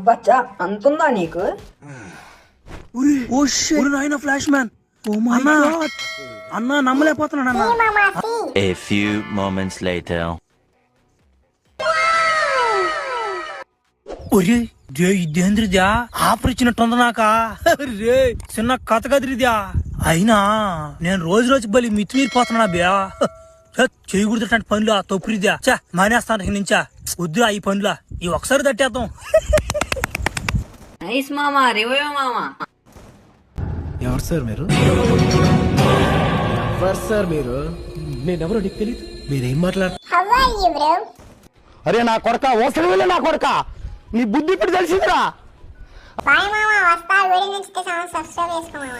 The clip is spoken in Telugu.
బచ్చా అంతుందా నీకు? నాయన ఫ్లాష్ మ్యాన్. అన్నా నమ్మలేకపోతున్నాను అన్న. A few moments later. ఒరే ఇదేంద్రిద్యా ఆఫర్ ఇచ్చినట్టుంది నాకా. రే చిన్న కథ కదిరిద్యా. అయినా నేను రోజు బలి మితిమీరిపోతున్నా బ్యా. చేయకూడదు పనులు తొప్పురిద్యా. చా మానేస్తాను నుంచా. వద్దురా ఈ పనులా, ఈ ఒకసారి తట్టేద్దాం. నైస్ మామా, రివయో మామా. ఎవరు సార్ మీరు? ఎవరు సార్ మీరు? నేనెవరో నీకు తెలియదు. మీరేం మాట్లాడుతున్నారు? అరే నా కొడక, ఓసలి వెళ్ళి నా కొడక, నీ బుద్ధి ఇప్పుడు తెలిసిందిరా. బాయ్ మామ, వస్తా. వీడియో నచ్చితే సబ్స్క్రైబ్ చేసుకో మామ.